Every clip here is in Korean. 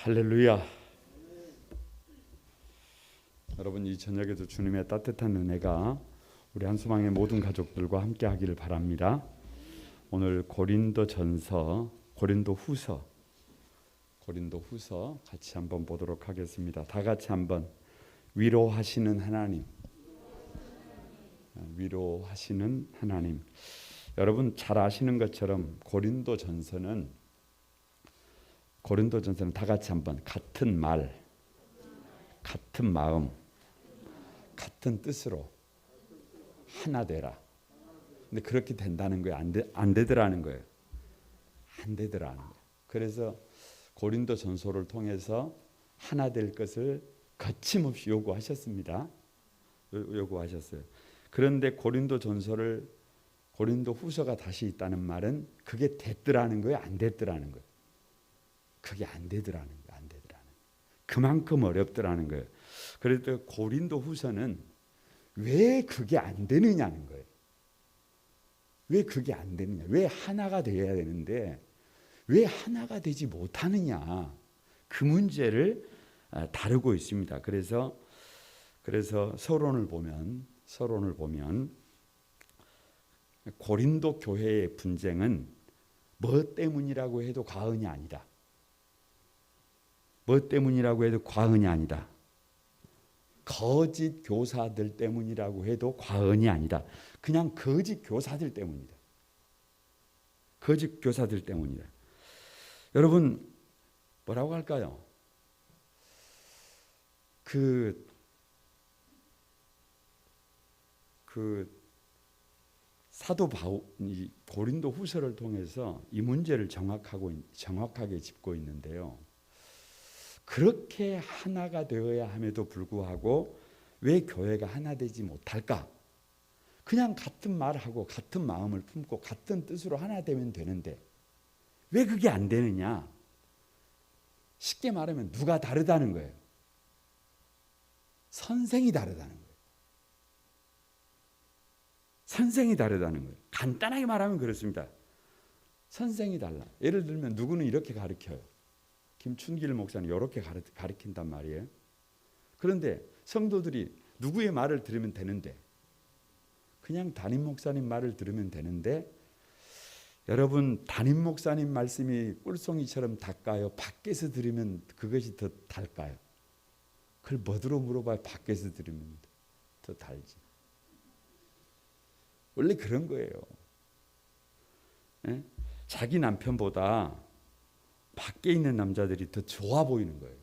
할렐루야. 여러분, 이 저녁에도 주님의 따뜻한 은혜가 우리 한수망의 모든 가족들과 함께 하기를 바랍니다. 오늘 고린도전서, 고린도후서 같이 한번 보도록 하겠습니다. 다 같이 한번. 위로하시는 하나님. 위로하시는 하나님. 여러분 잘 아시는 것처럼 고린도전서는 다 같이 한번 같은 말, 같은 마음, 같은 뜻으로 하나 되라. 근데 그렇게 된다는 거예요? 안 되더라는 거예요. 안 되더라는 거예요. 그래서 고린도전서를 통해서 하나 될 것을 거침없이 요구하셨습니다. 요구하셨어요. 그런데 고린도후서가 다시 있다는 말은 그게 됐더라는 거예요? 안 됐더라는 거예요? 그게 안 되더라는 거예요. 안 되더라는 거예요. 그만큼 어렵더라는 거예요. 그래도 고린도후서는 왜 그게 안 되느냐는 거예요. 왜 그게 안 되느냐? 왜 하나가 되어야 되는데 왜 하나가 되지 못하느냐? 그 문제를 다루고 있습니다. 그래서 서론을 보면 고린도 교회의 분쟁은 뭐 때문이라고 해도 과언이 아니다. 뭐 때문이라고 해도 과언이 아니다. 거짓 교사들 때문이라고 해도 과언이 아니다. 그냥 거짓 교사들 때문이다. 거짓 교사들 때문이다. 여러분 뭐라고 할까요? 그 사도 바울이 고린도후서를 통해서 이 문제를 정확하게 짚고 있는데요. 그렇게 하나가 되어야 함에도 불구하고 왜 교회가 하나 되지 못할까? 그냥 같은 말하고 같은 마음을 품고 같은 뜻으로 하나 되면 되는데 왜 그게 안 되느냐? 쉽게 말하면 누가 다르다는 거예요. 선생이 다르다는 거예요. 선생이 다르다는 거예요. 간단하게 말하면 그렇습니다. 선생이 달라. 예를 들면 누구는 이렇게 가르쳐요. 김춘길 목사는 이렇게 가르친단 말이에요. 그런데 성도들이 누구의 말을 들으면 되는데 그냥 담임 목사님 말을 들으면 되는데 여러분 담임 목사님 말씀이 꿀송이처럼 달까요? 밖에서 들으면 그것이 더 달까요? 그걸 뭐로 물어봐요? 밖에서 들으면 더 달지. 원래 그런 거예요. 예? 자기 남편보다 밖에 있는 남자들이 더 좋아 보이는 거예요.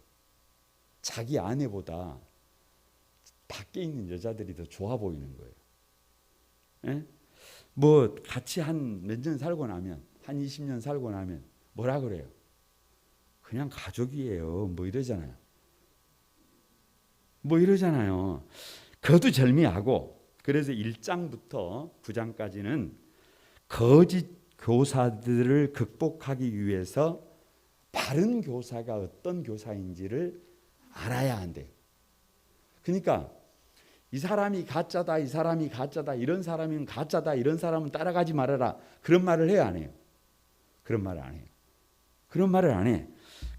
자기 아내보다 밖에 있는 여자들이 더 좋아 보이는 거예요. 예? 뭐 같이 한 몇 년 살고 나면 한 20년 살고 나면 뭐라 그래요? 그냥 가족이에요. 뭐 이러잖아요. 거두절미하고 그래서 1장부터 9장까지는 거짓 교사들을 극복하기 위해서 바른 교사가 어떤 교사인지를 알아야 한대요. 그러니까 이 사람이 가짜다, 이 사람이 가짜다, 이런 사람은 가짜다, 이런 사람은 따라가지 말아라. 그런 말을 해요, 안 해요? 그런 말을 안 해요. 그런 말을 안 해.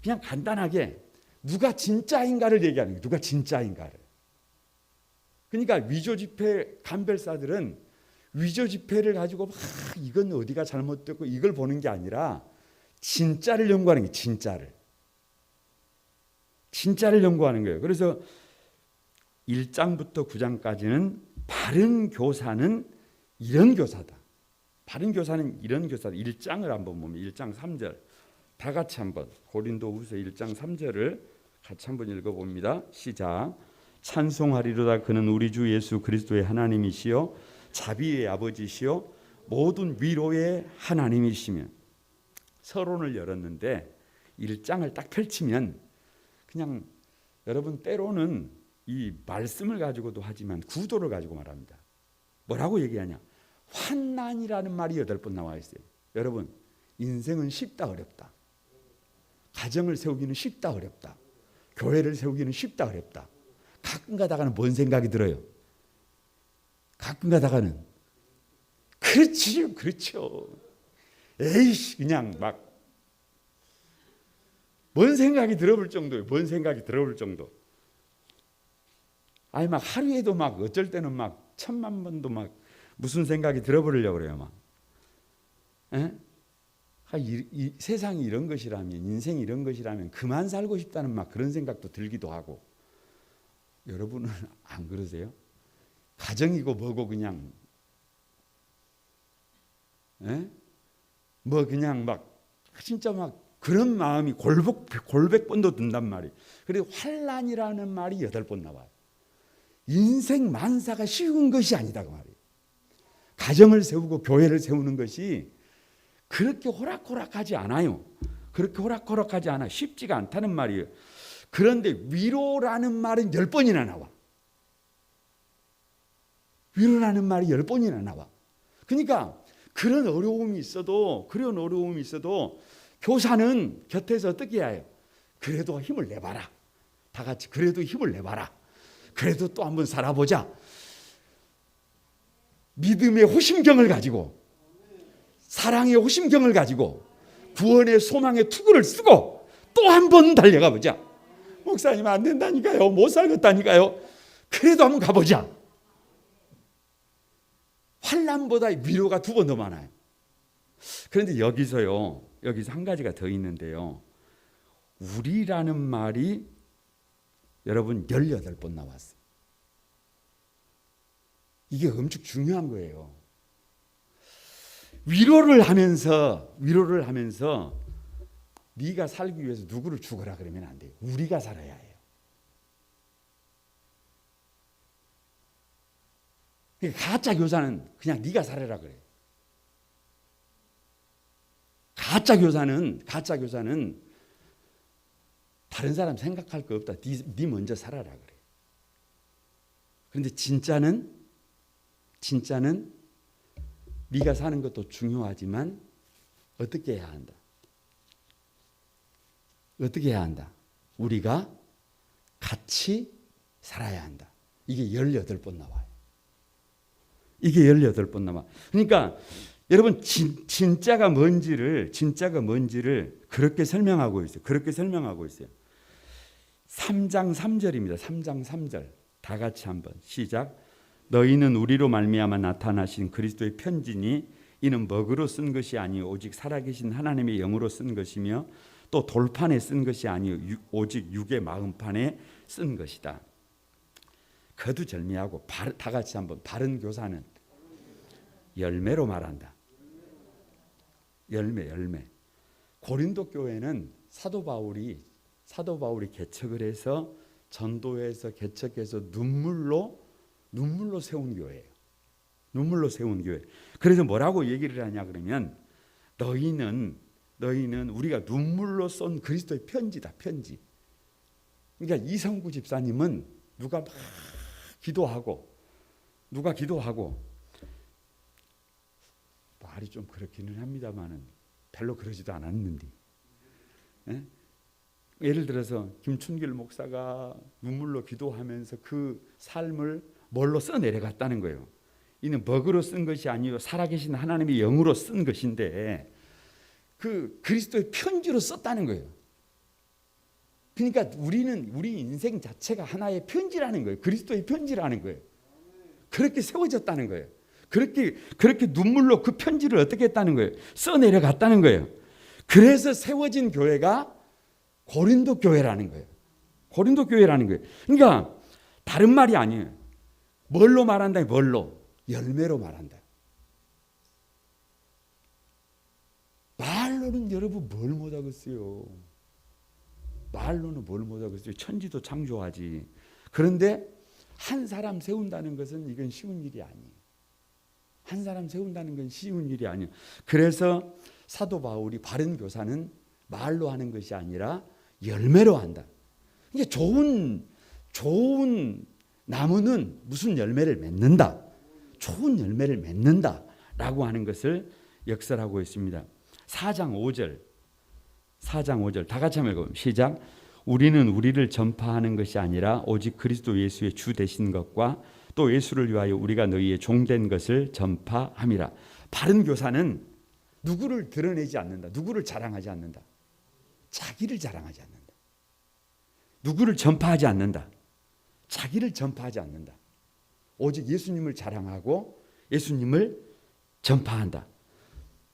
그냥 간단하게 누가 진짜인가를 얘기하는 거예요. 누가 진짜인가를. 그러니까 위조 지폐 간별사들은 위조 지폐를 가지고 이건 어디가 잘못됐고 이걸 보는 게 아니라 진짜를 연구하는 게 진짜를 연구하는 거예요. 그래서 1장부터 9장까지는 바른 교사는 이런 교사다. 바른 교사는 이런 교사다. 1장을 한번 보면 1장 3절 다 같이 한번 고린도후서 1장 3절을 같이 한번 읽어봅니다. 시작. 찬송하리로다 그는 우리 주 예수 그리스도의 하나님이시요 자비의 아버지시요 모든 위로의 하나님이시며 서론을 열었는데 1장을 딱 펼치면 그냥 여러분 때로는 이 말씀을 가지고도 하지만 구도를 가지고 말합니다. 뭐라고 얘기하냐? 환난이라는 말이 8번 나와 있어요. 여러분 인생은 쉽다 어렵다. 가정을 세우기는 쉽다 어렵다. 교회를 세우기는 쉽다 어렵다. 가끔 가다가는 뭔 생각이 들어요? 가끔 가다가는 그렇죠. 에이씨 그냥 막 뭔 생각이 들어볼 정도예요. 뭔 생각이 들어볼 정도. 아니 막 하루에도 막 어쩔 때는 막 1000만 번도 막 무슨 생각이 들어버리려고 그래요. 막. 에? 이 세상이 이런 것이라면, 인생이 이런 것이라면 그만 살고 싶다는 막 그런 생각도 들기도 하고. 여러분은 안 그러세요? 가정이고 뭐고 그냥 뭐 그냥 막 진짜 막 그런 마음이 골백 번도 든단 말이에요. 그리고 환난이라는 말이 8번 나와요. 인생 만사가 쉬운 것이 아니다 그 말이에요. 가정을 세우고 교회를 세우는 것이 그렇게 호락호락하지 않아요. 그렇게 호락호락하지 않아. 쉽지가 않다는 말이에요. 그런데 위로라는 말은 10번이나 나와. 위로라는 말이 10번이나 나와. 그러니까 그런 어려움이 있어도 교사는 곁에서 어떻게 해야 해요? 그래도 힘을 내봐라. 다 같이 그래도 힘을 내봐라. 그래도 또 한번 살아보자. 믿음의 호심경을 가지고, 사랑의 호심경을 가지고, 구원의 소망의 투구를 쓰고 또 한 번 달려가 보자. 목사님 안 된다니까요. 못 살겠다니까요. 그래도 한번 가보자. 환난보다 위로가 2번 더 많아요. 그런데 여기서 한 가지가 더 있는데요. 우리라는 말이 여러분 18번 나왔어요. 이게 엄청 중요한 거예요. 위로를 하면서 네가 살기 위해서 누구를 죽어라 그러면 안 돼요. 우리가 살아야 해요. 가짜 교사는 그냥 네가 살아라 그래요. 가짜 교사는 다른 사람 생각할 거 없다. 네 먼저 살아라 그래요. 그런데 진짜는 네가 사는 것도 중요하지만 어떻게 해야 한다? 어떻게 해야 한다? 우리가 같이 살아야 한다. 이게 18번 나와요. 이게 18번 나와. 그러니까 여러분 진짜가 뭔지를 그렇게 설명하고 있어요. 3장 3절입니다. 3장 3절. 다 같이 한번 시작. 너희는 우리로 말미암아 나타나신 그리스도의 편지니 이는 먹으로 쓴 것이 아니요 오직 살아계신 하나님의 영으로 쓴 것이며 또 돌판에 쓴 것이 아니요 오직 육의 마음판에 쓴 것이다. 거두절미하고 다 같이 한번 바른 교사는 열매로 말한다. 열매. 고린도 교회는 사도 바울이 개척을 해서 전도해서 개척해서 눈물로 세운 교회예요. 눈물로 세운 교회. 그래서 뭐라고 얘기를 하냐 그러면 너희는 우리가 눈물로 쏜 그리스도의 편지다. 편지. 그러니까 이성구 집사님은 누가 기도하고 말이 좀 그렇기는 합니다만은 별로 그러지도 않았는데 예를 들어서 김춘길 목사가 눈물로 기도하면서 그 삶을 뭘로 써내려갔다는 거예요. 이는 먹으로 쓴 것이 아니요 살아계신 하나님의 영으로 쓴 것인데 그 그리스도의 편지로 썼다는 거예요. 그러니까 우리 인생 자체가 하나의 편지라는 거예요. 그리스도의 편지라는 거예요. 그렇게 세워졌다는 거예요. 그렇게 눈물로 그 편지를 어떻게 했다는 거예요? 써내려갔다는 거예요. 그래서 세워진 교회가 고린도 교회라는 거예요. 고린도 교회라는 거예요. 그러니까 다른 말이 아니에요. 뭘로 말한다? 열매로 말한다. 말로는 여러분 뭘 못하겠어요. 천지도 창조하지. 그런데 한 사람 세운다는 것은 이건 쉬운 일이 아니에요. 그래서 사도 바울이 바른 교사는 말로 하는 것이 아니라 열매로 한다. 이게 좋은 나무는 무슨 열매를 맺는다. 좋은 열매를 맺는다라고 하는 것을 역설하고 있습니다. 4장 5절 다 같이 한번 읽어보면 시작. 우리는 우리를 전파하는 것이 아니라 오직 그리스도 예수의 주 되신 것과 또 예수를 위하여 우리가 너희의 종된 것을 전파함이라. 바른 교사는 누구를 드러내지 않는다. 누구를 자랑하지 않는다. 자기를 자랑하지 않는다. 누구를 전파하지 않는다. 자기를 전파하지 않는다. 오직 예수님을 자랑하고 예수님을 전파한다.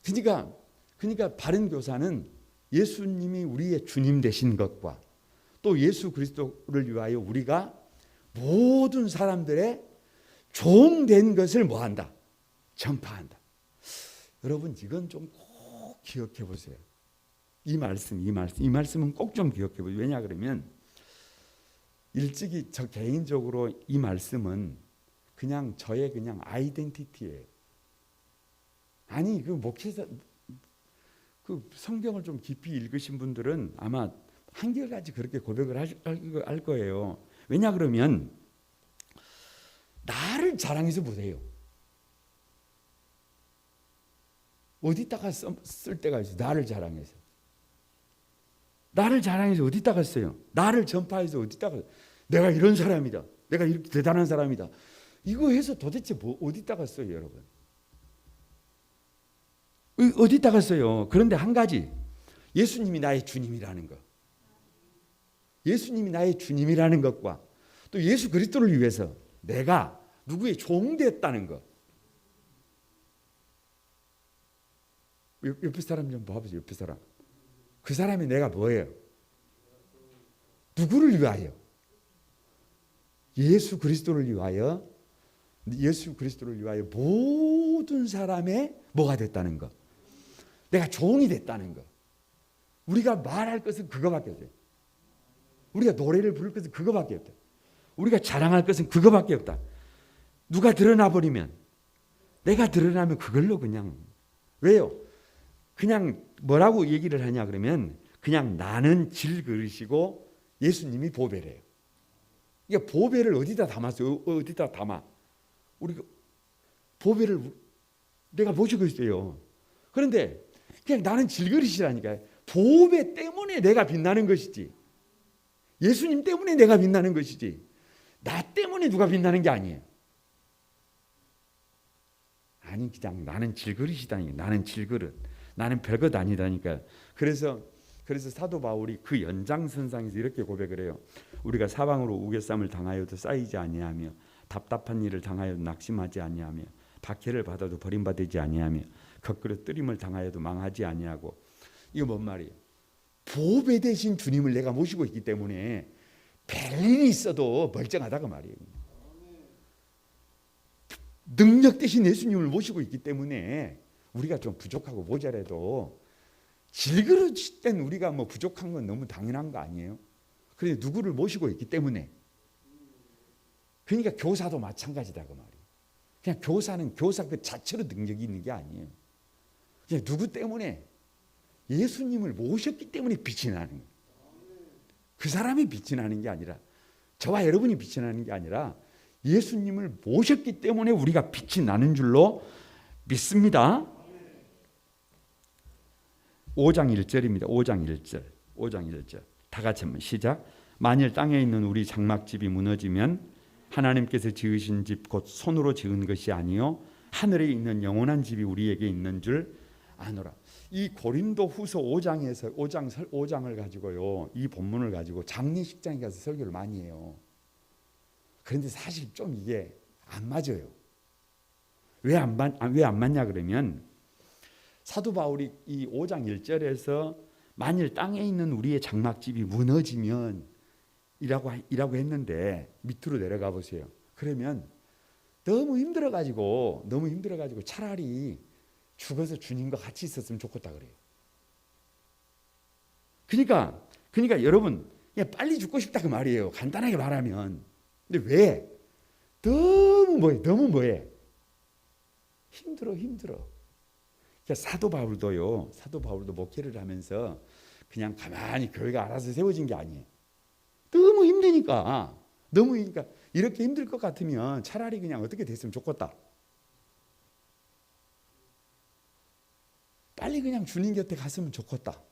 그러니까 바른 교사는 예수님이 우리의 주님 되신 것과 또 예수 그리스도를 위하여 우리가 모든 사람들의 종된 것을 뭐한다? 전파한다. 여러분 이건 좀 꼭 기억해 보세요. 이 말씀은 꼭 좀 기억해 보세요. 왜냐 그러면 일찍이 저 개인적으로 이 말씀은 그냥 저의 그냥 아이덴티티예요. 아니 그 목회자 그 성경을 좀 깊이 읽으신 분들은 아마 한결같이 그렇게 고백을 할 거예요. 왜냐 그러면 나를 자랑해서 못해요. 어디다가 쓸 때가 있어요. 나를 자랑해서. 나를 자랑해서 어디다가 써요. 나를 전파해서 어디다가 내가 이런 사람이다. 내가 이렇게 대단한 사람이다. 이거 해서 도대체 어디다가 써요, 여러분? 어디다가 써요? 그런데 한 가지, 예수님이 나의 주님이라는 것. 예수님이 나의 주님이라는 것과 또 예수 그리스도를 위해서 내가 누구의 종 됐다는 것. 옆에 사람 좀 봐보세요. 옆에 사람. 그 사람이 내가 뭐예요? 누구를 위하여? 예수 그리스도를 위하여 모든 사람의 뭐가 됐다는 것. 내가 종이 됐다는 것. 우리가 말할 것은 그거밖에 없어요. 우리가 노래를 부를 것은 그거밖에 없다. 우리가 자랑할 것은 그거밖에 없다. 누가 드러나 버리면, 내가 드러나면 그걸로 그냥, 왜요? 그냥 뭐라고 얘기를 하냐 그러면 그냥 나는 질그릇이고 예수님이 보배래요. 그러니까 보배를 어디다 담았어요? 어디다 담아? 우리가 보배를 내가 모시고 있어요. 그런데 그냥 나는 질그릇이라니까요. 보배 때문에 내가 빛나는 것이지. 예수님 때문에 내가 빛나는 것이지. 나 때문에 누가 빛나는 게 아니에요. 아니 그냥 나는 질그릇이다니. 나는 질그릇. 나는 별것 아니다니까. 그래서 사도 바울이 그 연장선상에서 이렇게 고백을 해요. 우리가 사방으로 우겨쌈을 당하여도 쌓이지 아니하며 답답한 일을 당하여도 낙심하지 아니하며 박해를 받아도 버림받지 아니하며 거꾸로 뜨림을 당하여도 망하지 아니하고. 이거 뭔 말이에요? 보배 되신 주님을 내가 모시고 있기 때문에 별일이 있어도 멀쩡하다고 말이에요. 능력 되신 예수님을 모시고 있기 때문에 우리가 좀 부족하고 모자라도 질그릇 땐 우리가 뭐 부족한 건 너무 당연한 거 아니에요? 그런데 누구를 모시고 있기 때문에. 그러니까 교사도 마찬가지다 그 말이에요. 그냥 교사는 교사 그 자체로 능력이 있는 게 아니에요. 그냥 누구 때문에? 예수님을 모셨기 때문에 빛이 나는 거예요. 그 사람이 빛이 나는 게 아니라, 저와 여러분이 빛이 나는 게 아니라 예수님을 모셨기 때문에 우리가 빛이 나는 줄로 믿습니다. 5장 1절입니다. 5장 1절. 다 같이 한번 시작. 만일 땅에 있는 우리 장막집이 무너지면 하나님께서 지으신 집 곧 손으로 지은 것이 아니요 하늘에 있는 영원한 집이 우리에게 있는 줄 아노라. 이 고린도후서 5장을 가지고요. 이 본문을 가지고 장례식장에 가서 설교를 많이 해요. 그런데 사실 좀 이게 안 맞아요. 왜 안 맞냐 그러면 사도 바울이 이 5장 1절에서 만일 땅에 있는 우리의 장막집이 무너지면 이라고 했는데 밑으로 내려가 보세요. 그러면 너무 힘들어가지고 차라리 죽어서 주님과 같이 있었으면 좋겠다 그래요. 그러니까 여러분 그냥 빨리 죽고 싶다 그 말이에요. 간단하게 말하면. 근데 왜? 너무 뭐해? 힘들어. 그러니까 사도 바울도 목회를 하면서 그냥 가만히 교회가 알아서 세워진 게 아니에요. 너무 힘드니까 이렇게 힘들 것 같으면 차라리 그냥 어떻게 됐으면 좋겠다. 빨리 그냥 주님 곁에 갔으면 좋겠다.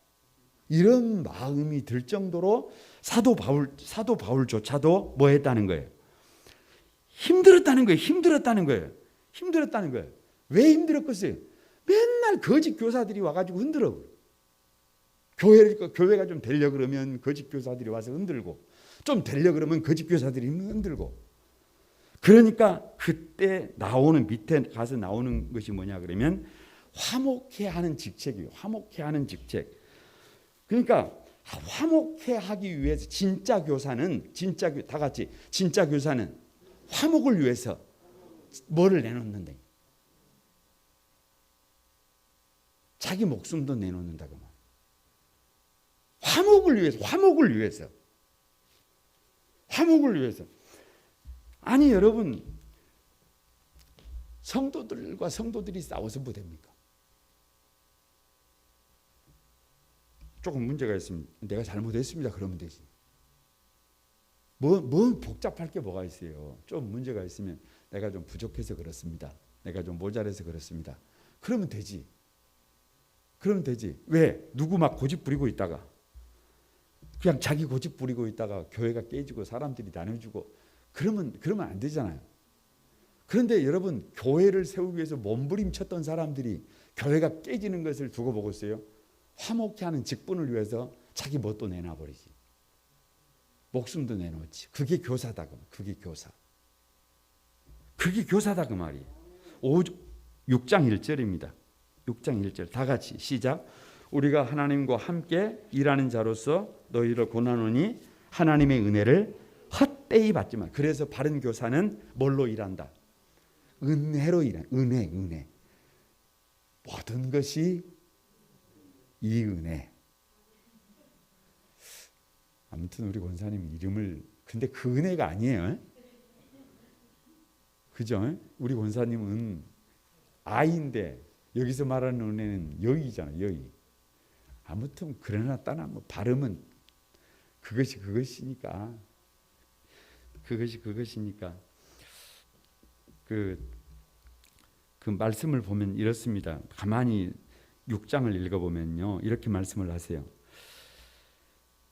이런 마음이 들 정도로 사도 바울조차도 뭐 했다는 거예요? 힘들었다는 거예요. 왜 힘들었겠어요? 맨날 거짓 교사들이 와가지고 흔들어. 교회가 좀 되려 그러면 거짓 교사들이 와서 흔들고, 좀 되려 그러면 거짓 교사들이 흔들고. 그러니까 그때 나오는, 밑에 가서 나오는 것이 뭐냐 그러면 화목해 하는 직책이에요. 화목해 하는 직책. 그러니까 화목해 하기 위해서 진짜 교사는, 다 같이 진짜 교사는 화목을 위해서 뭐를 내놓는데, 자기 목숨도 내놓는다고 말. 화목을 위해서. 아니 여러분, 성도들과 성도들이 싸워서 뭐 됩니까? 조금 문제가 있으면 내가 잘못했습니다 그러면 되지. 뭐 복잡할 게 뭐가 있어요. 좀 문제가 있으면 내가 좀 부족해서 그렇습니다, 내가 좀 모자라서 그렇습니다, 그러면 되지. 왜? 누구 막 고집 부리고 있다가, 그냥 자기 고집 부리고 있다가 교회가 깨지고 사람들이 나눠주고 그러면 안 되잖아요. 그런데 여러분, 교회를 세우기 위해서 몸부림쳤던 사람들이 교회가 깨지는 것을 두고 보고 있어요. 화목케 하는 직분을 위해서 자기 뭣도 내놔버리지. 목숨도 내놓지. 그게 교사다. 그게 교사다 그 말이에요. 6장 1절입니다. 6장 1절 다 같이 시작. 우리가 하나님과 함께 일하는 자로서 너희를 권하노니 하나님의 은혜를 헛되이 받지 마. 그래서 바른 교사는 뭘로 일한다? 은혜로 일한다. 은혜. 모든 것이 이 은혜. 아무튼 우리 권사님 이름을, 근데 그 은혜가 아니에요. 그죠? 우리 권사님은 아이인데 여기서 말하는 은혜는 여의잖아요. 여의. 아무튼 그러나 따나 뭐 발음은 그것이니까 그 말씀을 보면 이렇습니다. 가만히 6장을 읽어보면요, 이렇게 말씀을 하세요.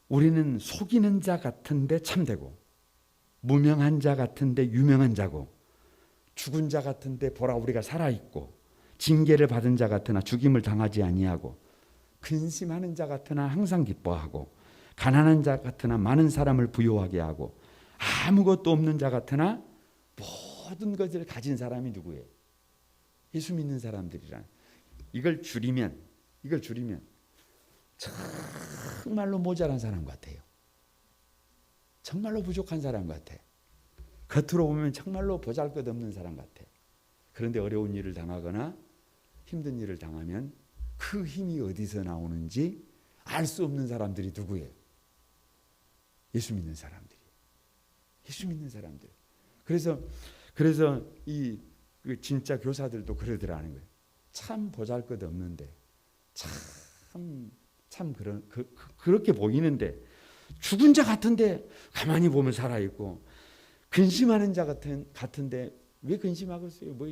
우리는 속이는 자 같은데 참되고, 무명한 자 같은데 유명한 자고, 죽은 자 같은데 보라 우리가 살아있고, 징계를 받은 자 같으나 죽임을 당하지 아니하고, 근심하는 자 같으나 항상 기뻐하고, 가난한 자 같으나 많은 사람을 부요하게 하고, 아무것도 없는 자 같으나 모든 것을 가진 사람이 누구예요? 예수 믿는 사람들이란. 이걸 줄이면 정말로 모자란 사람 같아요. 정말로 부족한 사람 같아. 겉으로 보면 정말로 보잘것없는 사람 같아. 그런데 어려운 일을 당하거나 힘든 일을 당하면 그 힘이 어디서 나오는지 알 수 없는 사람들이 누구예요? 예수 믿는 사람들이. 그래서 이 진짜 교사들도 그러더라는 거예요. 참 보잘것없는데, 참 그렇게 보이는데, 죽은 자 같은데 가만히 보면 살아 있고, 근심하는 자 같은데 왜 근심하겠어요? 뭐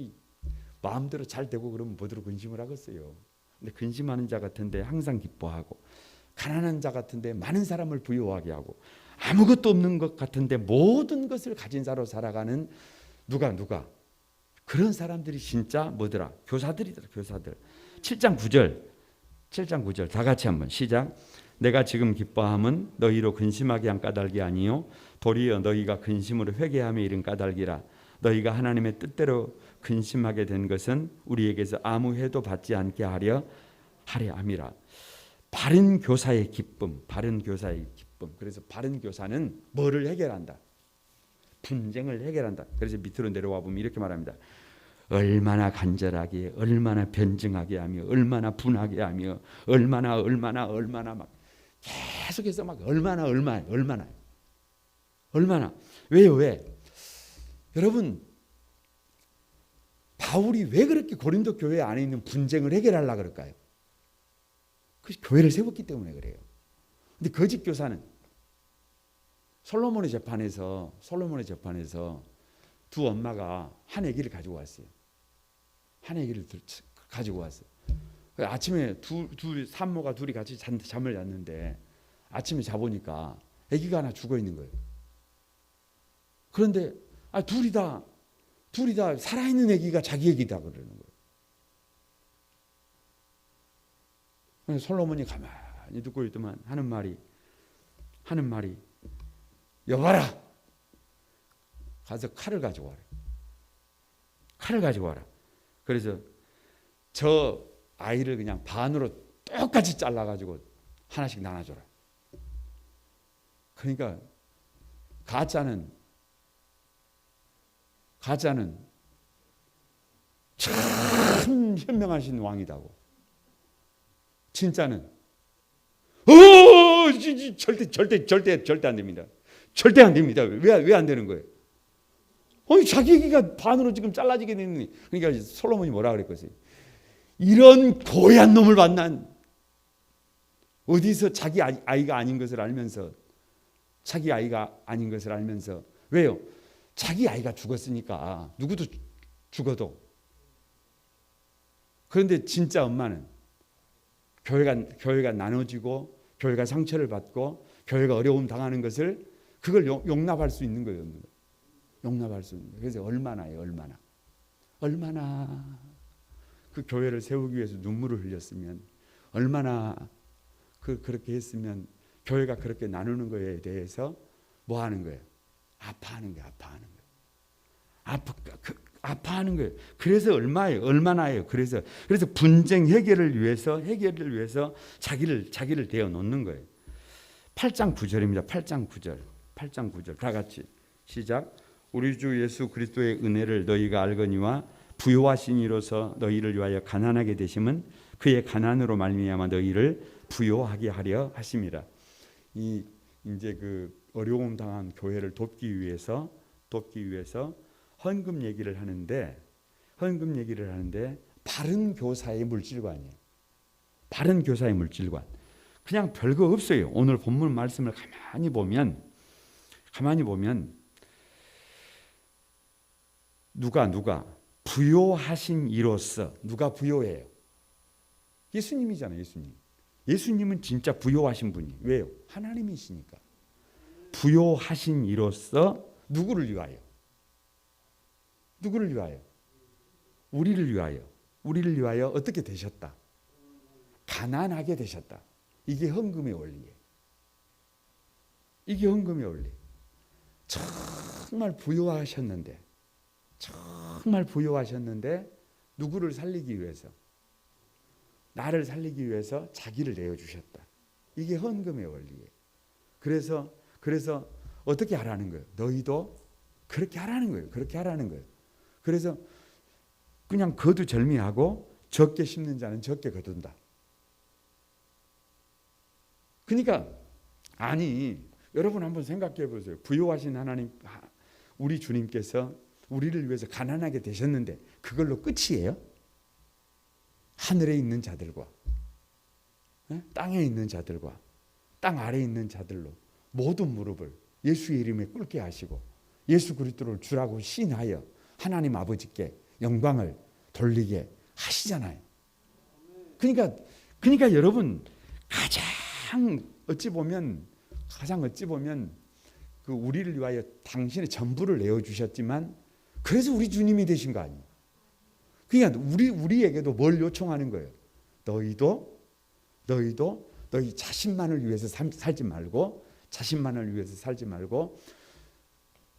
마음대로 잘 되고 그러면 뭐대로 근심을 하겠어요. 근데 근심하는 자 같은데 항상 기뻐하고, 가난한 자 같은데 많은 사람을 부유하게 하고, 아무것도 없는 것 같은데 모든 것을 가진 자로 살아가는 누가 그런 사람들이 진짜 뭐더라? 교사들이더라. 교사들. 7장 9절 다 같이 한번 시작. 내가 지금 기뻐함은 너희로 근심하게 한 까닭이 아니요 도리어 너희가 근심으로 회개함에 이른 까닭이라. 너희가 하나님의 뜻대로 근심하게 된 것은 우리에게서 아무 해도 받지 않게 하려 함이라. 바른 교사의 기쁨. 그래서 바른 교사는 뭐를 해결한다? 분쟁을 해결한다. 그래서 밑으로 내려와 보면 이렇게 말합니다. 얼마나 간절하게, 얼마나 변증하게 하며, 얼마나 분하게 하며, 얼마나 막 계속해서 막 얼마나. 왜요? 왜? 여러분, 바울이 왜 그렇게 고린도 교회 안에 있는 분쟁을 해결하려고 그럴까요? 그 교회를 세웠기 때문에 그래요. 근데 거짓 교사는 솔로몬의 재판에서 두 엄마가 한 아기를 가지고 왔어요. 아침에 산모가 둘이 같이 잠을 잤는데 아침에 자보니까 아기가 하나 죽어 있는 거예요. 그런데 둘이 다 살아있는 아기가 자기 아기다 그러는 거예요. 솔로몬이 가만히 가만히 듣고 있더만 하는 말이 여봐라, 가서 칼을 가지고 와라. 칼을 가지고 와라. 그래서 저 아이를 그냥 반으로 똑같이 잘라가지고 하나씩 나눠줘라. 그러니까 가짜는 참 현명하신 왕이다고. 진짜는 절대 안 됩니다. 절대 안 됩니다. 왜 안 되는 거예요? 자기 얘기가 반으로 지금 잘라지게 됐니? 그러니까 솔로몬이 뭐라 그랬겠어요? 이런 고얀 놈을 만난, 어디서 자기 아이가 아닌 것을 알면서, 왜요? 자기 아이가 죽었으니까 누구도 죽어도. 그런데 진짜 엄마는 교회가 나눠지고 교회가 상처를 받고 교회가 어려움 당하는 것을 그걸 용납할 수 있는 거예요. 용납할 수 있는 거예요. 그래서 얼마나 그 교회를 세우기 위해서 눈물을 흘렸으면, 얼마나 그렇게 했으면 교회가 그렇게 나누는 거에 대해서 뭐 하는 거예요? 아파하는 거예요. 그래서 얼마나예요. 그래서 분쟁 해결을 위해서 자기를 대어 놓는 거예요. 8장 9절입니다. 8장 9절. 다 같이 시작. 우리 주 예수 그리스도의 은혜를 너희가 알거니와 부요하신 이로서 너희를 위하여 가난하게 되심은 그의 가난으로 말미암아 너희를 부요하게 하려 하심이라. 이제 그 어려움 당한 교회를 돕기 위해서 헌금 얘기를 하는데 바른 교사의 물질관이에요. 바른 교사의 물질관. 그냥 별거 없어요. 오늘 본문 말씀을 가만히 보면 누가 부요하신 이로써, 누가 부요해요? 예수님이잖아요. 예수님은 진짜 부요하신 분이에요. 왜요? 하나님이시니까. 부요하신 이로써 누구를 위하여? 우리를 위하여 어떻게 되셨다? 가난하게 되셨다. 이게 헌금의 원리예요. 정말 부요하셨는데 누구를 살리기 위해서? 나를 살리기 위해서 자기를 내어주셨다. 이게 헌금의 원리예요. 그래서 어떻게 하라는 거예요? 너희도 그렇게 하라는 거예요. 그래서 그냥 거두절미하고 적게 심는 자는 적게 거둔다. 그러니까 여러분 한번 생각해 보세요. 부요하신 하나님, 우리 주님께서 우리를 위해서 가난하게 되셨는데 그걸로 끝이에요? 하늘에 있는 자들과 땅에 있는 자들과 땅 아래에 있는 자들로 모든 무릎을 예수의 이름에 꿇게 하시고 예수 그리스도를 주라고 시인하여 하나님 아버지께 영광을 돌리게 하시잖아요. 그러니까 여러분 가장 어찌 보면 그 우리를 위하여 당신의 전부를 내어 주셨지만 그래서 우리 주님이 되신 거 아니에요. 그러니까 우리에게도 뭘 요청하는 거예요? 너희도 너희 자신만을 위해서 살지 말고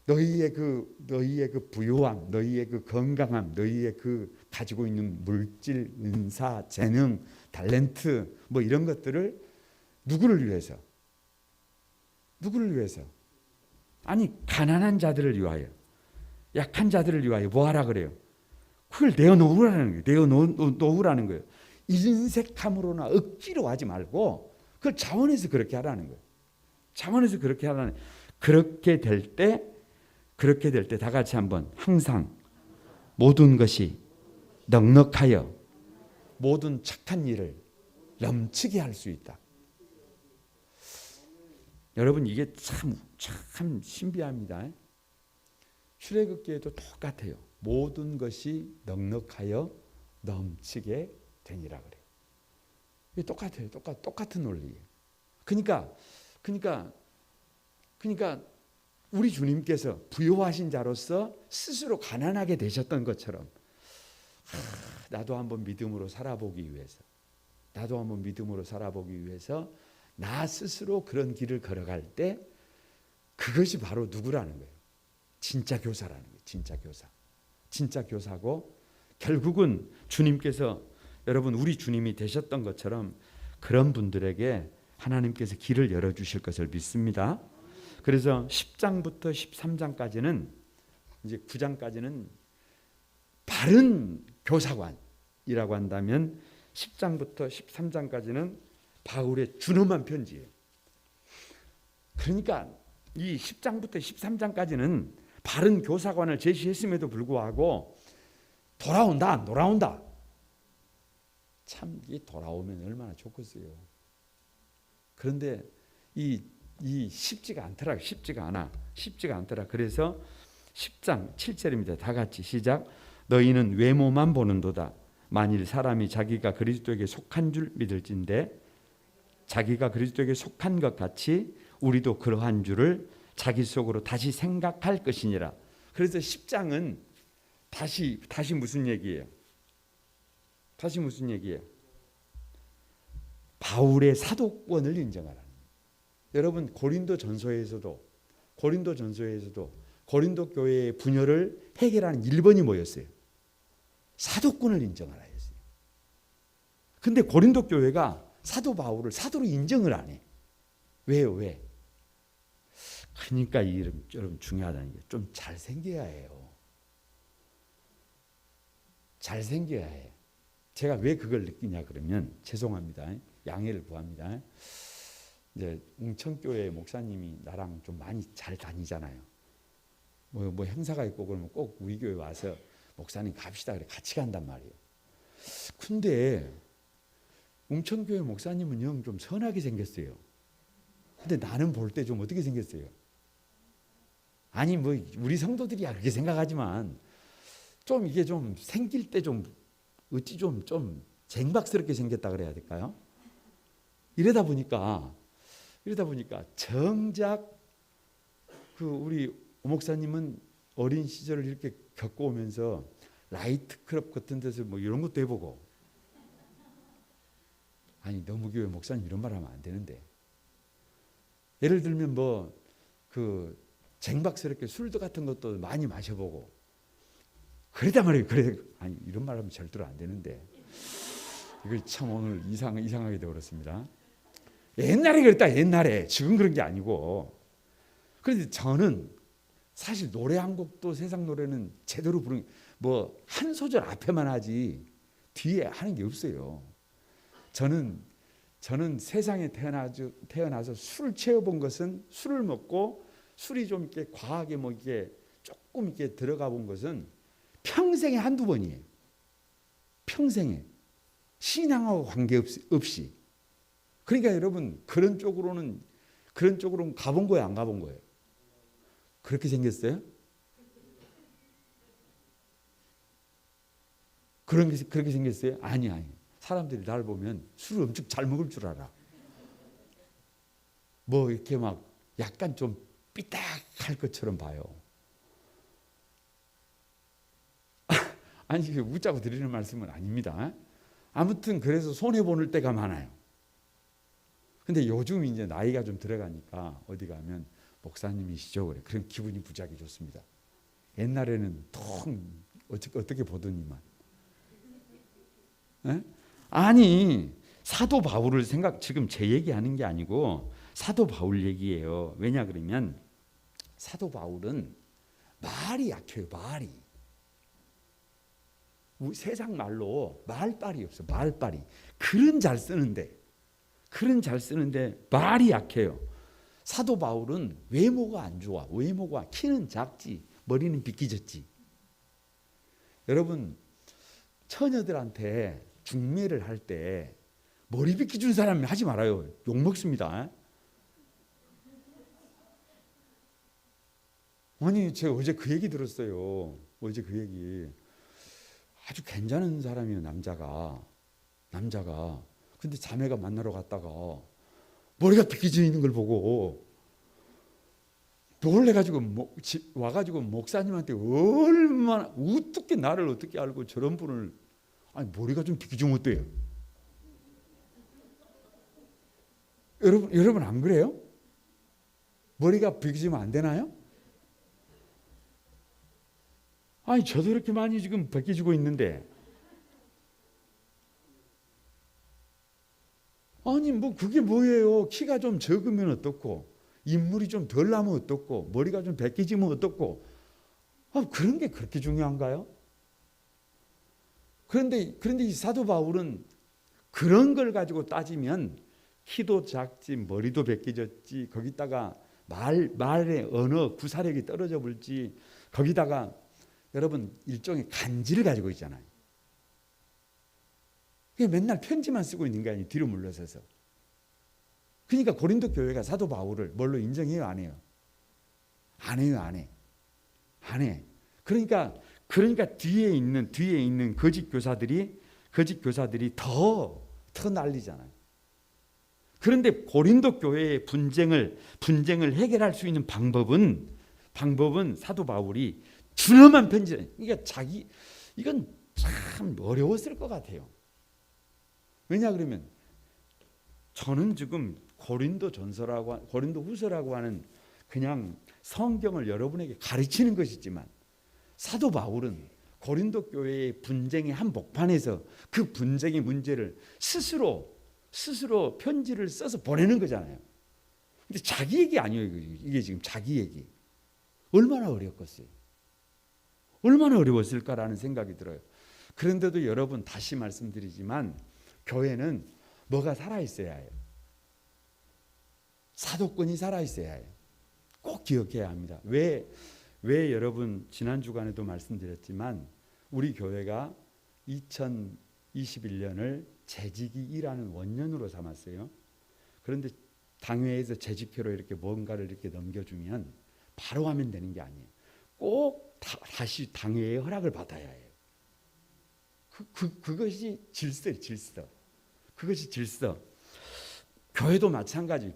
너희의 그 부요함, 너희의 그 건강함, 너희의 그 가지고 있는 물질, 은사, 재능, 탤런트 뭐 이런 것들을 누구를 위해서? 아니 가난한 자들을 위하여, 약한 자들을 위하여 뭐 하라 그래요? 그걸 내어놓으라는 거예요. 인색함으로나 억지로 하지 말고 그걸 자원해서 그렇게 하라는 거예요. 그렇게 될 때 다 같이 한번 항상 모든 것이 넉넉하여 모든 착한 일을 넘치게 할 수 있다. 여러분 이게 참 신비합니다. 출애굽기에도 똑같아요. 모든 것이 넉넉하여 넘치게 되니라 그래요. 이게 똑같아요. 똑같은 논리예요. 그러니까 우리 주님께서 부요하신 자로서 스스로 가난하게 되셨던 것처럼 나도 한번 믿음으로 살아보기 위해서, 나도 한번 믿음으로 살아보기 위해서 나 스스로 그런 길을 걸어갈 때 그것이 바로 누구라는 거예요. 진짜 교사라는 거예요. 진짜 교사. 진짜 교사고 결국은 주님께서 여러분 우리 주님이 되셨던 것처럼 그런 분들에게 하나님께서 길을 열어주실 것을 믿습니다. 그래서 10장부터 13장까지는 이제 9장까지는 바른 교사관이라고 한다면 10장부터 13장까지는 바울의 준엄한 편지예요. 그러니까 이 10장부터 13장까지는 바른 교사관을 제시했음에도 불구하고 돌아온다 안 돌아온다. 참 이게 돌아오면 얼마나 좋겠어요. 그런데 이 쉽지가 않더라. 쉽지가 않더라. 그래서 10장 7절입니다. 다 같이 시작. 너희는 외모만 보는도다. 만일 사람이 자기가 그리스도에게 속한 줄 믿을진대 자기가 그리스도에게 속한 것 같이 우리도 그러한 줄을 자기 속으로 다시 생각할 것이니라. 그래서 10장은 다시 무슨 얘기예요? 다시 무슨 얘기예요? 바울의 사도권을 인정하라는 거예요. 여러분 고린도 전서에서도 고린도 교회의 분열을 해결하는 1번이 뭐였어요? 사도권을 인정하라 했어요. 근데 고린도 교회가 사도 바울을 사도로 인정을 안 해. 왜요? 왜? 그러니까 여러분 중요하다는 게 좀 잘생겨야 해요. 잘생겨야 해. 제가 왜 그걸 느끼냐 그러면 죄송합니다. 양해를 구합니다. 이제 웅천교회 목사님이 나랑 좀 많이 잘 다니잖아요. 뭐 행사가 있고 그러면 꼭 우리 교회 와서 목사님 갑시다 그래 같이 간단 말이에요. 근데 웅천교회 목사님은 영 좀 선하게 생겼어요. 근데 나는 볼 때 좀 어떻게 생겼어요? 아니 뭐 우리 성도들이야 그렇게 생각하지만 좀 이게 좀 생길 때 좀 어찌 좀 쟁박스럽게 생겼다 그래야 될까요? 이러다 보니까 정작 그 우리 오 목사님은 어린 시절을 이렇게 겪어오면서 라이트 클럽 같은 데서 뭐 이런 것도 해보고 아니 너무 교회 목사님 이런 말 하면 안 되는데 예를 들면 뭐 그 쟁박스럽게 술도 같은 것도 많이 마셔보고 그러단 말이에요. 그래 아니 이런 말 하면 절대로 안 되는데 이걸 참 오늘 이상하게 되어버렸습니다. 옛날에 그랬다. 옛날에 지금 그런 게 아니고 그런데 저는 사실 노래 한 곡도 세상 노래는 제대로 부르는 뭐 한 소절 앞에만 하지 뒤에 하는 게 없어요. 저는 세상에 태어나서 술을 취해본 것은 술을 먹고 술이 좀 이렇게 과하게 뭐 이게 조금 이렇게 들어가 본 것은 평생에 한두 번이에요. 평생에 신앙하고 관계없이. 그러니까 여러분 그런 쪽으로는 가본 거예요, 안 가본 거예요? 그렇게 생겼어요? 그렇게 생겼어요? 아니. 사람들이 날 보면 술을 엄청 잘 먹을 줄 알아. 뭐 이렇게 막 약간 좀 삐딱할 것처럼 봐요. 아니 웃자고 드리는 말씀은 아닙니다. 아무튼 그래서 손해 보는 때가 많아요. 근데 요즘 이제 나이가 좀 들어가니까 어디 가면 목사님이시죠 그래. 그럼 기분이 무지하게 좋습니다. 옛날에는 통 어떻게 보더니만. 에? 아니 사도 바울을 지금 제 얘기하는 게 아니고 사도 바울 얘기예요. 왜냐 그러면 사도 바울은 말이 약해요. 말이. 세상 말로 말빨이 없어. 말빨이. 글은 잘 쓰는데 말이 약해요. 사도 바울은 외모가 안 좋아. 외모가 키는 작지 머리는 비끼졌지. 여러분 처녀들한테 중매를 할 때 머리 비끼준 사람 하지 말아요. 욕먹습니다. 아니 제가 어제 그 얘기 들었어요. 어제 그 얘기. 아주 괜찮은 사람이에요. 남자가. 근데 자매가 만나러 갔다가 머리가 비껴져 있는 걸 보고 놀래가지고 와가지고 목사님한테 얼마나 어떻게 나를 어떻게 알고 저런 분을 아니 머리가 좀 비껴주면 어때요? 여러분 안 그래요? 머리가 벗겨지면 안 되나요? 아니 저도 이렇게 많이 지금 벗겨지고 있는데, 아니 뭐 그게 뭐예요? 키가 좀 적으면 어떻고, 인물이 좀 덜 나면 어떻고, 머리가 좀 벗겨지면 어떻고, 그런 게 그렇게 중요한가요? 그런데 이 사도 바울은 그런 걸 가지고 따지면 키도 작지, 머리도 벗겨졌지, 거기다가 말의 언어 구사력이 떨어져 볼지, 거기다가 여러분 일종의 간지를 가지고 있잖아요. 맨날 편지만 쓰고 있는 게 아니에요. 뒤로 물러서서. 그러니까 고린도 교회가 사도 바울을 뭘로 인정해요? 안 해요? 안 해요. 안 해. 그러니까 뒤에 있는 거짓 교사들이 더 난리잖아요. 그런데 고린도 교회의 분쟁을 해결할 수 있는 방법은 사도 바울이 준엄한 편지. 이건 참 어려웠을 것 같아요. 왜냐 그러면 저는 지금 고린도 후서라고 하는 그냥 성경을 여러분에게 가르치는 것이지만, 사도 바울은 고린도 교회의 분쟁의 한복판에서 그 분쟁의 문제를 스스로 편지를 써서 보내는 거잖아요. 근데 자기 얘기 아니에요. 이게 지금 자기 얘기. 얼마나 어렵겠어요. 얼마나 어려웠을까라는 생각이 들어요. 그런데도 여러분, 다시 말씀드리지만 교회는 뭐가 살아있어야 해요? 사도권이 살아있어야 해요. 꼭 기억해야 합니다. 왜 여러분 지난 주간에도 말씀드렸지만 우리 교회가 2021년을 재직이 일하는 원년으로 삼았어요. 그런데 당회에서 재직회로 이렇게 뭔가를 이렇게 넘겨주면 바로 하면 되는 게 아니에요. 꼭 다시 당회의 허락을 받아야 해요. 그것이 질서예요, 질서. 그것이 질서. 교회도 마찬가지,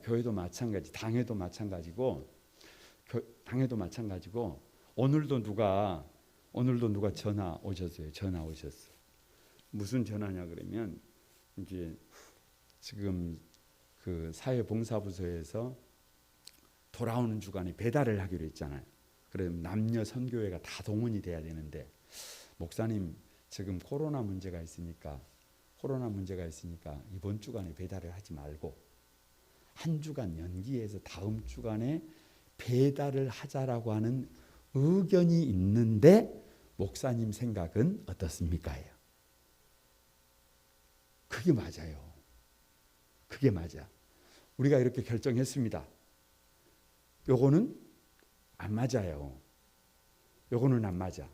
당회도 마찬가지고, 오늘도 누가 전화 오셨어요. 무슨 전화냐 그러면, 이제 지금 그 사회봉사부서에서 돌아오는 주간에 배달을 하기로 했잖아요. 그럼 남녀 선교회가 다 동원이 돼야 되는데, 목사님 지금 코로나 문제가 있으니까 이번 주간에 배달을 하지 말고 한 주간 연기해서 다음 주간에 배달을 하자라고 하는 의견이 있는데 목사님 생각은 어떻습니까? 그게 맞아요. 그게 맞아. 우리가 이렇게 결정했습니다. 요거는 안 맞아요. 요거는 안 맞아.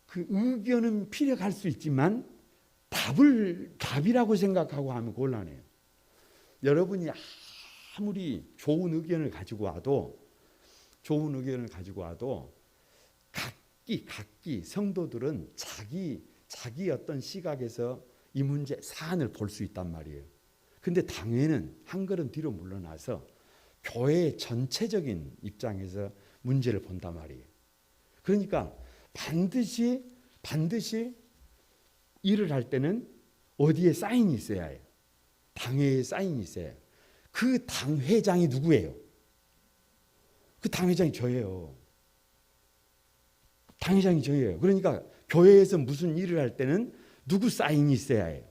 그 의견은 필요할 수 있지만 답이라고 생각하고 하면 곤란해요. 여러분이 아무리 좋은 의견을 가지고 와도 각기 성도들은 자기 어떤 시각에서 이 문제 사안을 볼 수 있단 말이에요. 근데 당회는 한 걸음 뒤로 물러나서 교회의 전체적인 입장에서 문제를 본단 말이에요. 그러니까 반드시 일을 할 때는 어디에 사인이 있어야 해요? 당회에 사인이 있어야 해요. 그 당회장이 누구예요? 그 당회장이 저예요. 그러니까 교회에서 무슨 일을 할 때는 누구 사인이 있어야 해요?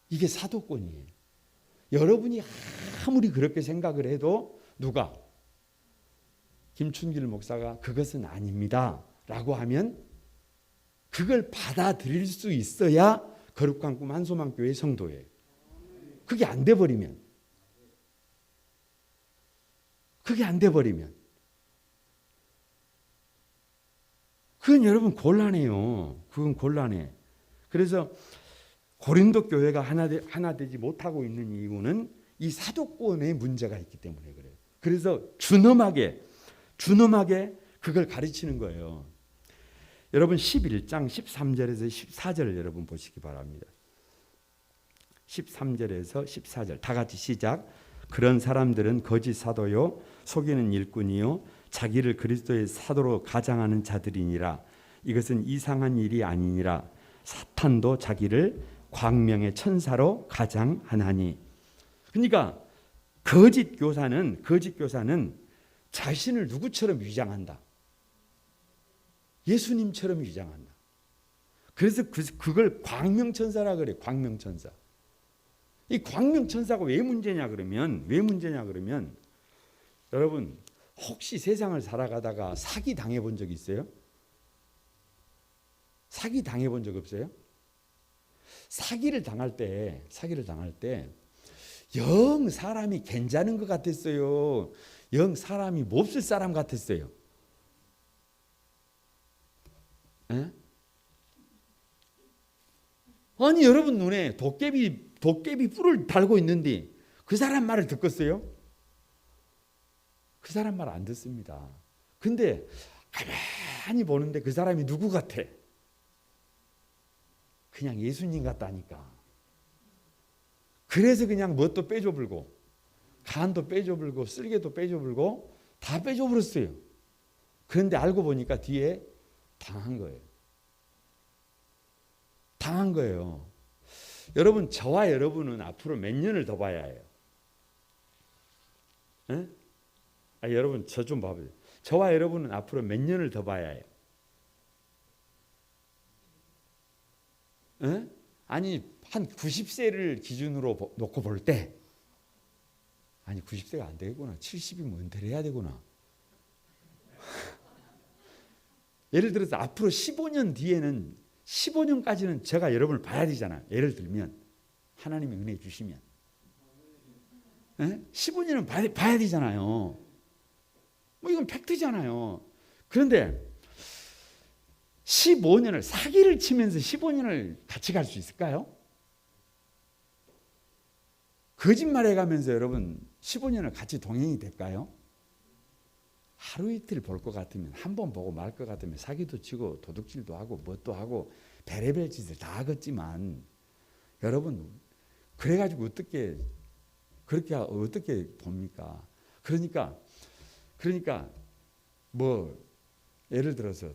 이게 사도권이에요. 여러분이 아무리 그렇게 생각을 해도 누가? 김춘길 목사가 그것은 아닙니다 라고 하면 그걸 받아들일 수 있어야 거룩한 꿈 한소망교회 성도예요. 그게 안 돼 버리면 그건 여러분 곤란해요. 그건 곤란해. 그래서 고린도 교회가 하나 되지 못하고 있는 이유는 이 사도권의 문제가 있기 때문에 그래요. 그래서 준엄하게 그걸 가르치는 거예요. 여러분 11장 13절에서 14절을 여러분 보시기 바랍니다. 13절에서 14절 다 같이 시작. 그런 사람들은 거짓 사도요 속이는 일꾼이요 자기를 그리스도의 사도로 가장하는 자들이니라. 이것은 이상한 일이 아니니라. 사탄도 자기를 광명의 천사로 가장하나니. 그러니까 거짓 교사는 자신을 누구처럼 위장한다. 예수님처럼 위장한다. 그래서 그걸 광명천사라 그래. 광명천사. 이 광명천사가 왜 문제냐 그러면 여러분 혹시 세상을 살아가다가 사기 당해본 적 있어요? 사기 당해본 적 없어요? 사기를 당할 때 영 사람이 괜찮은 것 같았어요. 영 사람이 몹쓸 사람 같았어요. 에? 아니 여러분 눈에 도깨비 뿔을 달고 있는데 그 사람 말을 듣겠어요? 그 사람 말 안 듣습니다. 근데 가만히 보는데 그 사람이 누구 같아? 그냥 예수님 같다니까. 그래서 그냥 뭣도 빼줘불고 간도 빼줘불고 쓸개도 빼줘불고 다 빼줘버렸어요. 그런데 알고 보니까 뒤에 당한 거예요. 여러분 저와 여러분은 앞으로 몇 년을 더 봐야 해요? 에? 여러분 저 좀 봐보세요. 저와 여러분은 앞으로 몇 년을 더 봐야 해요? 에? 아니 한 90세를 기준으로 놓고 볼 때 아니 90세가 안 되겠구나. 70이면 은퇴를 해야 되구나. 예를 들어서 앞으로 15년 뒤에는 15년까지는 제가 여러분을 봐야 되잖아요. 예를 들면 하나님이 은혜 주시면 15년은 봐야 되잖아요. 뭐 이건 팩트잖아요. 그런데 15년을 사기를 치면서 15년을 같이 갈 수 있을까요? 거짓말해 가면서 여러분 15년을 같이 동행이 될까요? 하루 이틀 볼 것 같으면 한 번 보고 말 것 같으면 사기도 치고 도둑질도 하고 뭣도 하고 별의별 짓을 다 하겠지만 여러분 그래가지고 어떻게 봅니까? 그러니까 뭐 예를 들어서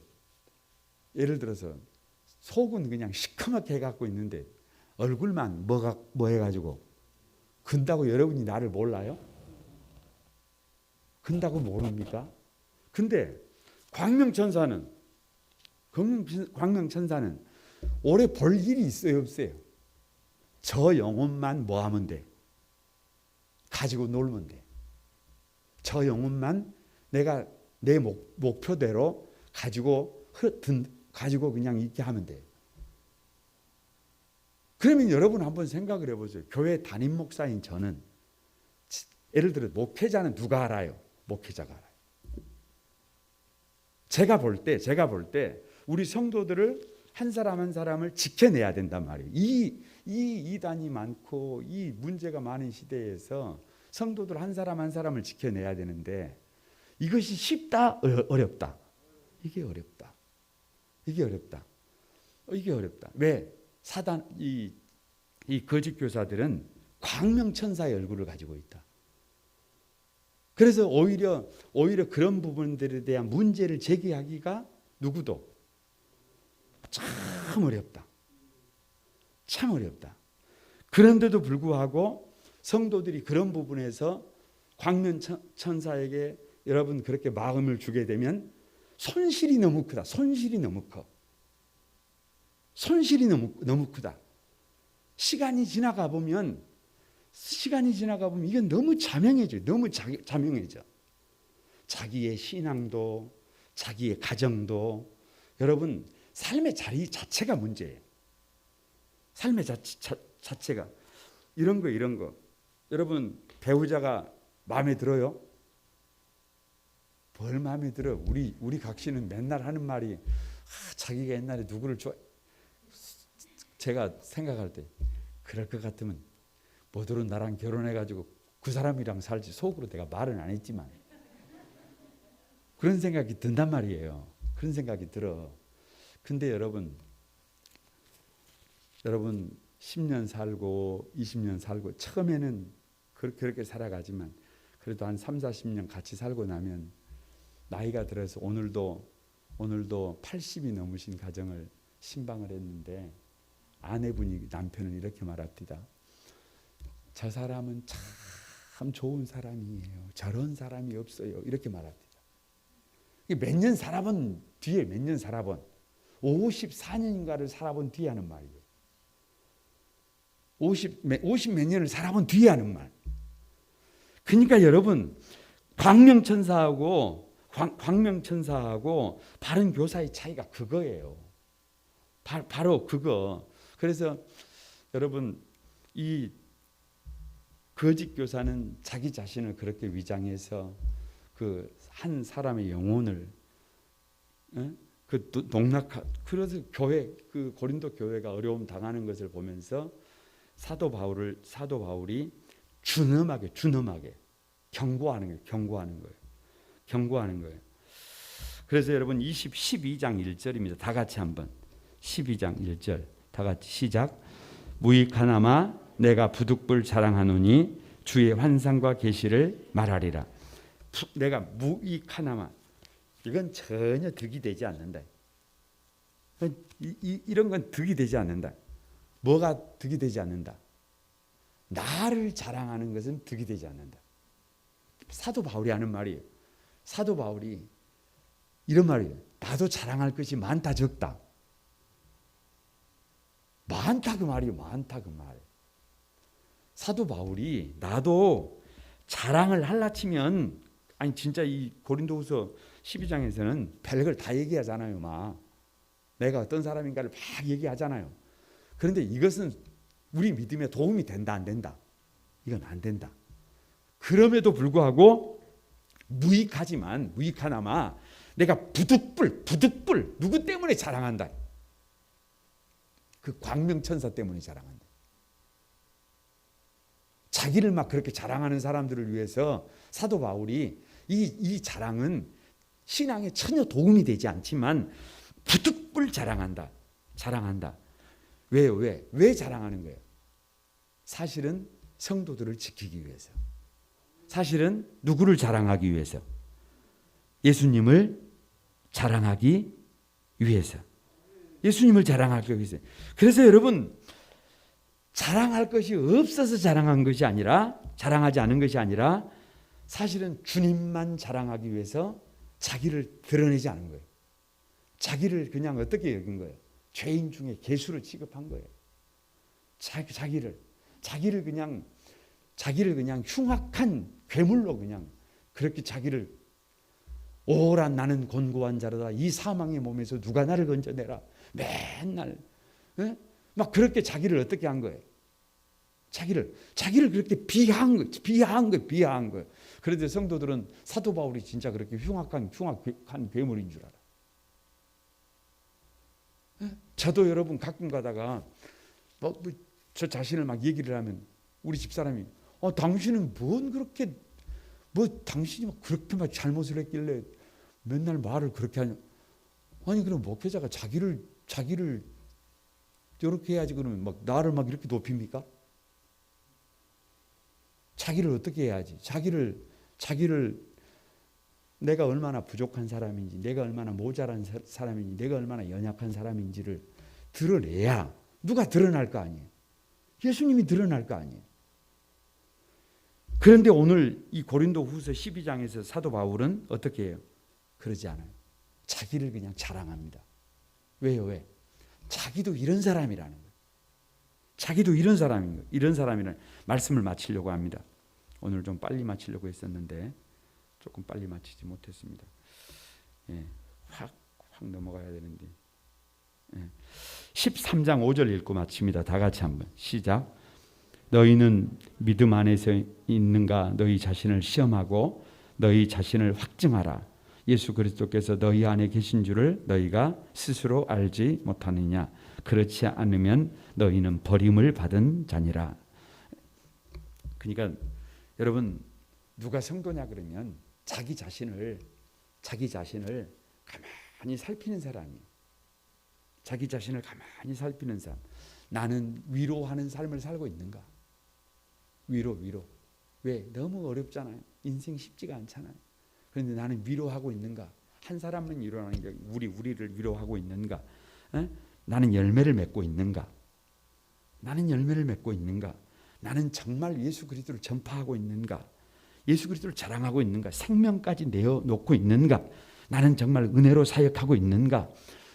속은 그냥 시커멓게 해갖고 있는데 얼굴만 뭐 해가지고 근다고 여러분이 나를 몰라요? 근다고 모릅니까? 근데 광명천사는 오래 볼 일이 있어요, 없어요? 저 영혼만 뭐 하면 돼? 가지고 놀면 돼. 저 영혼만 내가 내 목표대로 가지고 그냥 있게 하면 돼. 그러면 여러분 한번 생각을 해보세요. 교회 담임 목사인 저는 예를 들어 목회자는 누가 알아요? 목회자가 알아요. 제가 볼 때 우리 성도들을 한 사람 한 사람을 지켜내야 된단 말이에요. 이 이단이 많고 이 문제가 많은 시대에서 성도들 한 사람 한 사람을 지켜내야 되는데 이것이 쉽다? 어렵다? 이게 어렵다. 왜? 사단 이 거짓 교사들은 광명천사의 얼굴을 가지고 있다. 그래서 오히려 그런 부분들에 대한 문제를 제기하기가 누구도 참 어렵다. 그런데도 불구하고 성도들이 그런 부분에서 광명천사에게 여러분 그렇게 마음을 주게 되면 손실이 너무 크다. 손실이 너무 크다. 시간이 지나가 보면 이건 너무 자명해져. 자기의 신앙도 자기의 가정도 여러분 삶의 자리 자체가 문제예요. 삶의 자체가 이런 거 여러분 배우자가 마음에 들어요? 뭘 마음에 들어? 우리 각시는 맨날 하는 말이 자기가 옛날에 누구를 제가 생각할 때 그럴 것 같으면 뭐더러 나랑 결혼해가지고 그 사람이랑 살지. 속으로 내가 말은 안 했지만 그런 생각이 든단 말이에요. 그런 생각이 들어. 근데 여러분 10년 살고 20년 살고 처음에는 그렇게 살아가지만 그래도 한 3, 40년 같이 살고 나면 나이가 들어서 오늘도 80이 넘으신 가정을 신방을 했는데 아내분이 남편은 이렇게 말합니다. 저 사람은 참 좋은 사람이에요. 저런 사람이 없어요. 이렇게 말합니다. 몇 년 살아본 뒤에 몇 년 살아본 54년인가를 살아본 뒤에 하는 말이에요. 50 몇 년을 살아본 뒤에 하는 말. 그러니까 여러분 광명천사하고 바른 교사의 차이가 그거예요. 바로 그거. 그래서 여러분 이 거짓 교사는 자기 자신을 그렇게 위장해서 그 한 사람의 영혼을 그 그래서 그 고린도 교회가 어려움 당하는 것을 보면서 사도 바울이 준엄하게 경고하는 거예요. 그래서 여러분 12장 1절입니다. 다 같이 한번 12장 1절 다 같이 시작. 무익하나마 내가 부득불 자랑하노니 주의 환상과 계시를 말하리라. 내가 무익하나마 이건 전혀 득이 되지 않는다. 이런 건 득이 되지 않는다. 뭐가 득이 되지 않는다? 나를 자랑하는 것은 득이 되지 않는다. 사도 바울이 하는 말이에요. 사도 바울이 이런 말이에요. 나도 자랑할 것이 많다 적다. 많다 그 말이에요. 많다 그 말. 사도 바울이 나도 자랑을 할라 치면 아니 진짜 이 고린도후서 12장에서는 별걸 다 얘기하잖아요. 막 내가 어떤 사람인가를 막 얘기하잖아요. 그런데 이것은 우리 믿음에 도움이 된다 안 된다? 이건 안 된다. 그럼에도 불구하고 무익하나마 내가 부득불 누구 때문에 자랑한다? 그 광명천사 때문에 자랑한다. 자기를 막 그렇게 자랑하는 사람들을 위해서 사도 바울이 이 자랑은 신앙에 전혀 도움이 되지 않지만 부득불 자랑한다. 왜요? 왜 자랑하는 거예요? 사실은 성도들을 지키기 위해서. 사실은 누구를 자랑하기 위해서? 예수님을 자랑하기 위해서. 예수님을 자랑하기 위해서. 그래서 여러분 자랑할 것이 없어서 자랑하지 않은 것이 아니라 사실은 주님만 자랑하기 위해서 자기를 드러내지 않은 거예요. 자기를 그냥 어떻게 여긴 거예요? 죄인 중에 괴수를 취급한 거예요. 자기를 그냥 흉악한 괴물로 그냥 그렇게 자기를 오라 나는 곤고한 자로다. 이 사망의 몸에서 누가 나를 건져내라. 맨날 막 그렇게 자기를 어떻게 한 거예요? 자기를 그렇게 비하한 거예요. 그런데 성도들은 사도 바울이 진짜 그렇게 흉악한 괴물인 줄 알아. 저도 여러분 가끔 가다가 저 자신을 막 얘기를 하면 우리 집사람이 당신은 당신이 그렇게 막 잘못을 했길래 맨날 말을 그렇게 하냐. 아니 그럼 목회자가 자기를 이렇게 해야지 그러면 막 나를 막 이렇게 높입니까? 자기를 어떻게 해야지? 자기를 내가 얼마나 부족한 사람인지, 내가 얼마나 모자란 사람인지, 내가 얼마나 연약한 사람인지를 드러내야 누가 드러날 거 아니에요. 예수님이 드러날 거 아니에요. 그런데 오늘 이 고린도후서 12장에서 사도 바울은 어떻게 해요? 그러지 않아요. 자기를 그냥 자랑합니다. 왜요? 왜? 자기도 이런 사람이라는 거예요. 자기도 이런 사람이라는 말씀을 마치려고 합니다. 오늘 좀 빨리 마치려고 했었는데 조금 빨리 마치지 못했습니다. 확 넘어가야 되는데. 13장 5절 읽고 마칩니다. 다 같이 한번 시작. 너희는 믿음 안에서 있는가 너희 자신을 시험하고 너희 자신을 확증하라. 예수 그리스도께서 너희 안에 계신 줄을 너희가 스스로 알지 못하느냐. 그렇지 않으면 너희는 버림을 받은 자니라. 그러니까 여러분 누가 성도냐 그러면 자기 자신을 가만히 살피는 사람이에요. 자기 자신을 가만히 살피는 사람. 나는 위로하는 삶을 살고 있는가? 위로. 왜? 너무 어렵잖아요. 인생 쉽지가 않잖아요. 그런데 나는 위로하고 있는가? 한 사람은 위로하는 게 우리를 위로하고 있는가? 나는 열매를 맺고 있는가? 나는 열매를 맺고 있는가? 나는 정말 예수 그리스도를 전파하고 있는가? 예수 그리스도를 자랑하고 있는가? 생명까지 내어놓고 있는가? 나는 정말 은혜로 사역하고 있는가?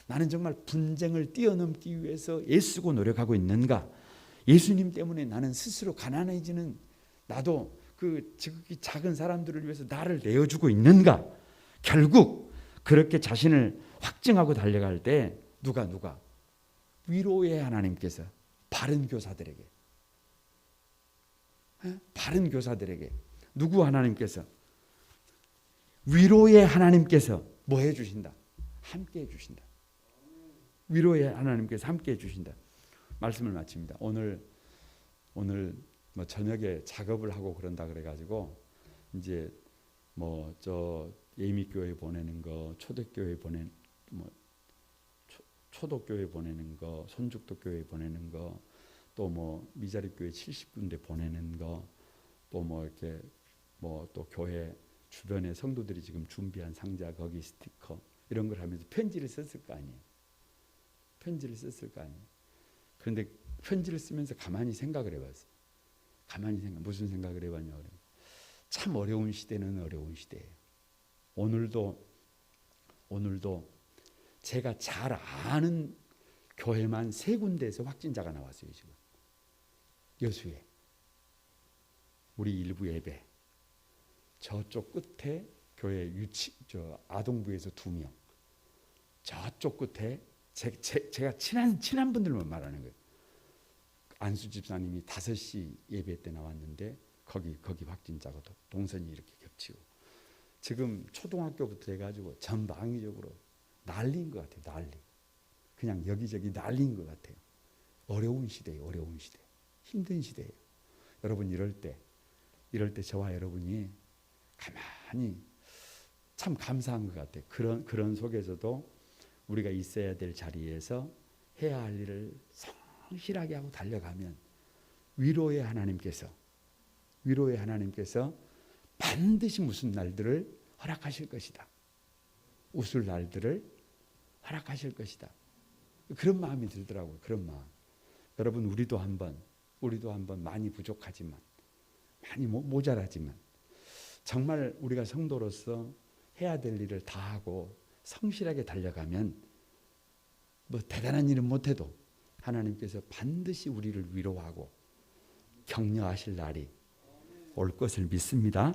나는 정말 분쟁을 뛰어넘기 위해서 애쓰고 노력하고 있는가? 예수님 때문에 나는 스스로 가난해지는 나도 그 지극히 작은 사람들을 위해서 나를 내어주고 있는가? 결국 그렇게 자신을 확증하고 달려갈 때 누가 위로의 하나님께서 바른 교사들에게 누구 하나님께서 위로의 하나님께서 뭐 해주신다? 함께 해주신다. 위로의 하나님께서 함께 해주신다. 말씀을 마칩니다. 오늘 뭐 저녁에 작업을 하고 그런다 그래가지고 이제 뭐 저 예미교회 보내는 거, 초대교회 보낸 뭐 초도교회 보내는 거, 손죽도교회 보내는 거, 또 뭐 미자립교회 70군데 보내는 거, 또 뭐 이렇게 뭐 또 교회 주변에 성도들이 지금 준비한 상자 거기 스티커 이런 걸 하면서 편지를 썼을 거 아니에요. 그런데 편지를 쓰면서 가만히 생각을 해봤어요. 무슨 생각을 해봤냐. 참 어려운 시대는 어려운 시대예요. 오늘도 제가 잘 아는 교회만 3군데에서 확진자가 나왔어요. 지금 여수에 우리 일부 예배, 저쪽 끝에 교회 아동부에서 2명, 저쪽 끝에 제가 친한 분들만 말하는 거예요. 안수 집사님이 5시 예배 때 나왔는데 거기 확진자가 동선이 이렇게 겹치고 지금 초등학교부터 해가지고 전방위적으로 난리인 것 같아요. 난리. 그냥 여기저기 난리인 것 같아요. 어려운 시대예요. 힘든 시대예요. 여러분 이럴 때 저와 여러분이 가만히 참 감사한 것 같아요. 그런 속에서도 우리가 있어야 될 자리에서 해야 할 일을 성실하게 하고 달려가면 위로의 하나님께서 반드시 무슨 날들을 허락하실 것이다. 웃을 날들을 허락하실 것이다. 그런 마음이 들더라고요. 그런 마음. 여러분 우리도 한번 많이 부족하지만 많이 모자라지만 정말 우리가 성도로서 해야 될 일을 다 하고 성실하게 달려가면 뭐 대단한 일은 못해도 하나님께서 반드시 우리를 위로하고 격려하실 날이 올 것을 믿습니다.